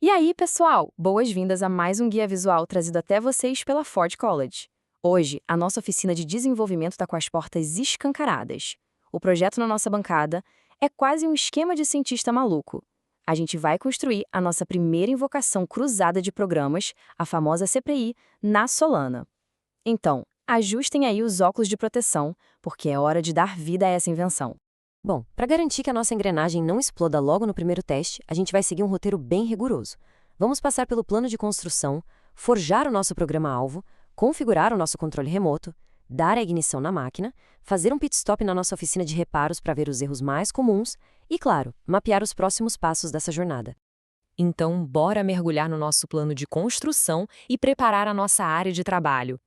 E aí, pessoal, boas-vindas a mais um guia visual trazido até vocês pela Ford College. Hoje, a nossa oficina de desenvolvimento está com as portas escancaradas. O projeto na nossa bancada é quase um esquema de cientista maluco. A gente vai construir a nossa primeira invocação cruzada de programas, a famosa CPI, na Solana. Então, ajustem aí os óculos de proteção, porque é hora de dar vida a essa invenção. Bom, para garantir que a nossa engrenagem não exploda logo no primeiro teste, a gente vai seguir um roteiro bem rigoroso. Vamos passar pelo plano de construção, forjar o nosso programa-alvo, configurar o nosso controle remoto, dar a ignição na máquina, fazer um pit stop na nossa oficina de reparos para ver os erros mais comuns e, claro, mapear os próximos passos dessa jornada. Então, bora mergulhar no nosso plano de construção e preparar a nossa área de trabalho.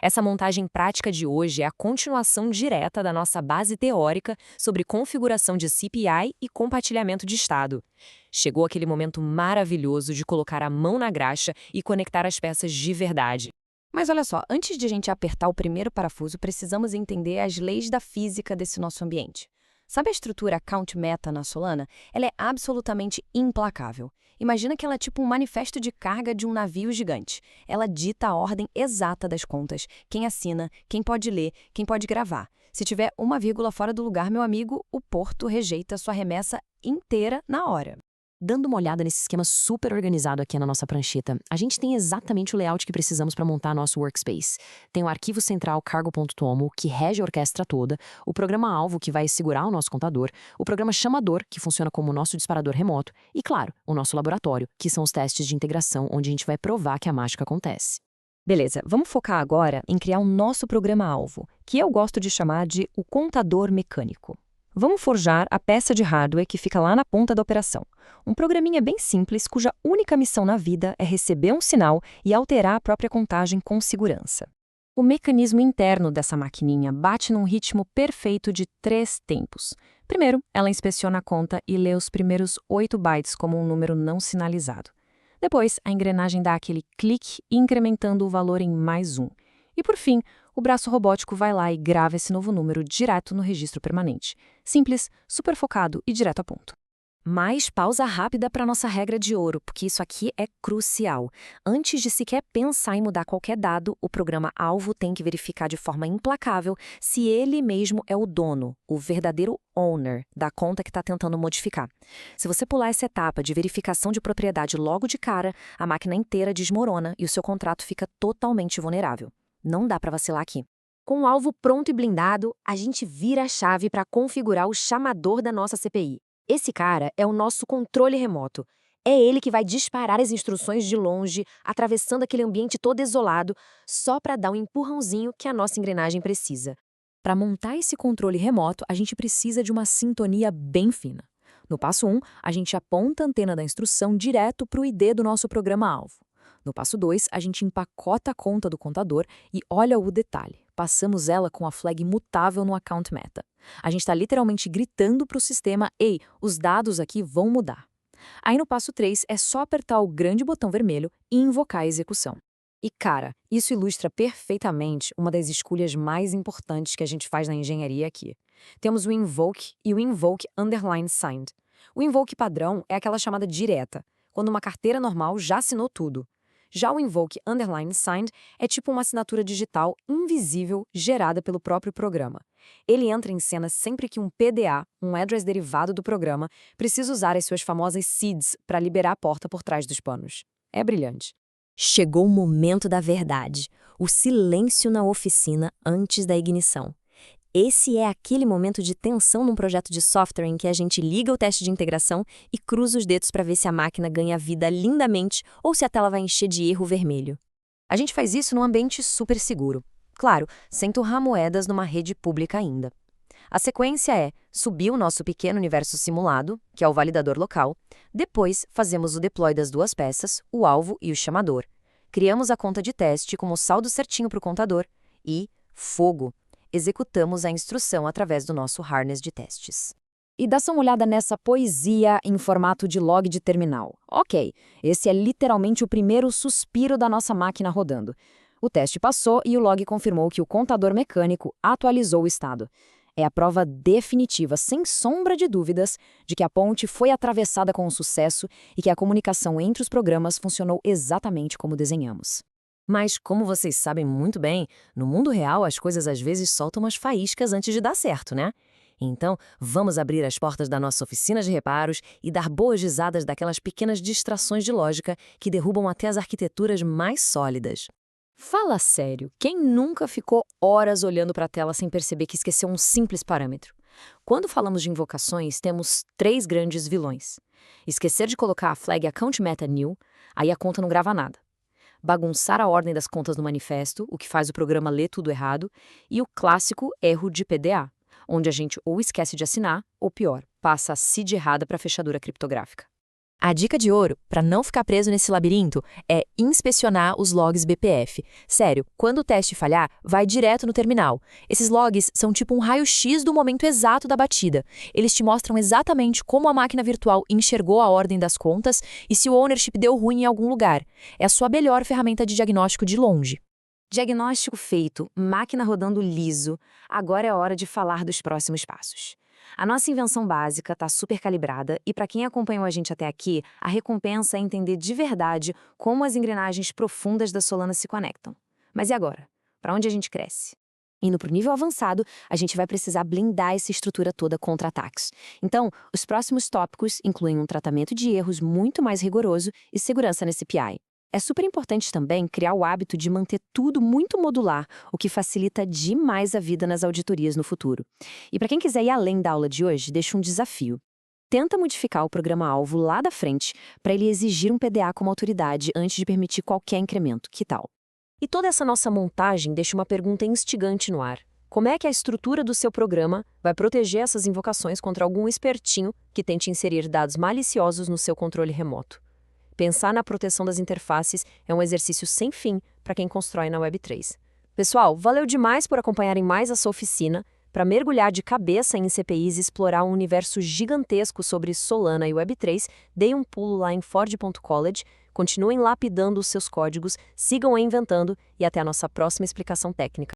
Essa montagem prática de hoje é a continuação direta da nossa base teórica sobre configuração de CPI e compartilhamento de estado. Chegou aquele momento maravilhoso de colocar a mão na graxa e conectar as peças de verdade. Mas olha só, antes de a gente apertar o primeiro parafuso, precisamos entender as leis da física desse nosso ambiente. Sabe a estrutura Count Meta na Solana? Ela é absolutamente implacável. Imagina que ela é tipo um manifesto de carga de um navio gigante. Ela dita a ordem exata das contas, quem assina, quem pode ler, quem pode gravar. Se tiver uma vírgula fora do lugar, meu amigo, o porto rejeita sua remessa inteira na hora. Dando uma olhada nesse esquema super organizado aqui na nossa prancheta, a gente tem exatamente o layout que precisamos para montar nosso workspace. Tem o arquivo central cargo.tomo, que rege a orquestra toda, o programa-alvo, que vai segurar o nosso contador, o programa chamador, que funciona como o nosso disparador remoto, e, claro, o nosso laboratório, que são os testes de integração, onde a gente vai provar que a mágica acontece. Beleza, vamos focar agora em criar o nosso programa-alvo, que eu gosto de chamar de o contador mecânico. Vamos forjar a peça de hardware que fica lá na ponta da operação. Um programinha bem simples cuja única missão na vida é receber um sinal e alterar a própria contagem com segurança. O mecanismo interno dessa maquininha bate num ritmo perfeito de 3 tempos. Primeiro, ela inspeciona a conta e lê os primeiros 8 bytes como um número não sinalizado. Depois, a engrenagem dá aquele clique incrementando o valor em mais 1. E por fim, o braço robótico vai lá e grava esse novo número direto no registro permanente. Simples, super focado e direto a ponto. Mas pausa rápida para nossa regra de ouro, porque isso aqui é crucial. Antes de sequer pensar em mudar qualquer dado, o programa-alvo tem que verificar de forma implacável se ele mesmo é o dono, o verdadeiro owner da conta que está tentando modificar. Se você pular essa etapa de verificação de propriedade logo de cara, a máquina inteira desmorona e o seu contrato fica totalmente vulnerável. Não dá para vacilar aqui. Com o alvo pronto e blindado, a gente vira a chave para configurar o chamador da nossa CPI. Esse cara é o nosso controle remoto. É ele que vai disparar as instruções de longe, atravessando aquele ambiente todo isolado, só para dar um empurrãozinho que a nossa engrenagem precisa. Para montar esse controle remoto, a gente precisa de uma sintonia bem fina. No passo 1, a gente aponta a antena da instrução direto para o ID do nosso programa-alvo. No passo 2, a gente empacota a conta do contador e olha o detalhe. Passamos ela com a flag mutável no account meta. A gente está literalmente gritando para o sistema, ei, os dados aqui vão mudar. Aí no passo 3 é só apertar o grande botão vermelho e invocar a execução. E cara, isso ilustra perfeitamente uma das escolhas mais importantes que a gente faz na engenharia aqui. Temos o invoke e o invoke underline signed. O invoke padrão é aquela chamada direta, quando uma carteira normal já assinou tudo. Já o invoke underline signed é tipo uma assinatura digital invisível gerada pelo próprio programa. Ele entra em cena sempre que um PDA, um address derivado do programa, precisa usar as suas famosas seeds para liberar a porta por trás dos panos. É brilhante. Chegou o momento da verdade, o silêncio na oficina antes da ignição. Esse é aquele momento de tensão num projeto de software em que a gente liga o teste de integração e cruza os dedos para ver se a máquina ganha vida lindamente ou se a tela vai encher de erro vermelho. A gente faz isso num ambiente super seguro. Claro, sem torrar moedas numa rede pública ainda. A sequência é subir o nosso pequeno universo simulado, que é o validador local. Depois, fazemos o deploy das 2 peças, o alvo e o chamador. Criamos a conta de teste com o saldo certinho para o contador e fogo! Executamos a instrução através do nosso harness de testes. E dá só uma olhada nessa poesia em formato de log de terminal. Ok, esse é literalmente o primeiro suspiro da nossa máquina rodando. O teste passou e o log confirmou que o contador mecânico atualizou o estado. É a prova definitiva, sem sombra de dúvidas, de que a ponte foi atravessada com sucesso e que a comunicação entre os programas funcionou exatamente como desenhamos. Mas, como vocês sabem muito bem, no mundo real as coisas às vezes soltam umas faíscas antes de dar certo, né? Então, vamos abrir as portas da nossa oficina de reparos e dar boas risadas daquelas pequenas distrações de lógica que derrubam até as arquiteturas mais sólidas. Fala sério, quem nunca ficou horas olhando para a tela sem perceber que esqueceu um simples parâmetro? Quando falamos de invocações, temos 3 grandes vilões. Esquecer de colocar a flag Account Meta New, aí a conta não grava nada. Bagunçar a ordem das contas no manifesto, o que faz o programa ler tudo errado, e o clássico erro de PDA, onde a gente ou esquece de assinar, ou pior, passa a seed errada para a fechadura criptográfica. A dica de ouro, para não ficar preso nesse labirinto, é inspecionar os logs BPF. Sério, quando o teste falhar, vai direto no terminal. Esses logs são tipo um raio-x do momento exato da batida. Eles te mostram exatamente como a máquina virtual enxergou a ordem das contas e se o ownership deu ruim em algum lugar. É a sua melhor ferramenta de diagnóstico de longe. Diagnóstico feito, máquina rodando liso, agora é hora de falar dos próximos passos. A nossa invenção básica está super calibrada e, para quem acompanhou a gente até aqui, a recompensa é entender de verdade como as engrenagens profundas da Solana se conectam. Mas e agora? Para onde a gente cresce? Indo para o nível avançado, a gente vai precisar blindar essa estrutura toda contra ataques. Então, os próximos tópicos incluem um tratamento de erros muito mais rigoroso e segurança nesse API. É super importante também criar o hábito de manter tudo muito modular, o que facilita demais a vida nas auditorias no futuro. E para quem quiser ir além da aula de hoje, deixo um desafio. Tenta modificar o programa-alvo lá da frente para ele exigir um PDA como autoridade antes de permitir qualquer incremento. Que tal? E toda essa nossa montagem deixa uma pergunta instigante no ar. Como é que a estrutura do seu programa vai proteger essas invocações contra algum espertinho que tente inserir dados maliciosos no seu controle remoto? Pensar na proteção das interfaces é um exercício sem fim para quem constrói na Web3. Pessoal, valeu demais por acompanharem mais essa oficina. Para mergulhar de cabeça em CPIs e explorar um universo gigantesco sobre Solana e Web3, deem um pulo lá em ford.college, continuem lapidando os seus códigos, sigam inventando e até a nossa próxima explicação técnica.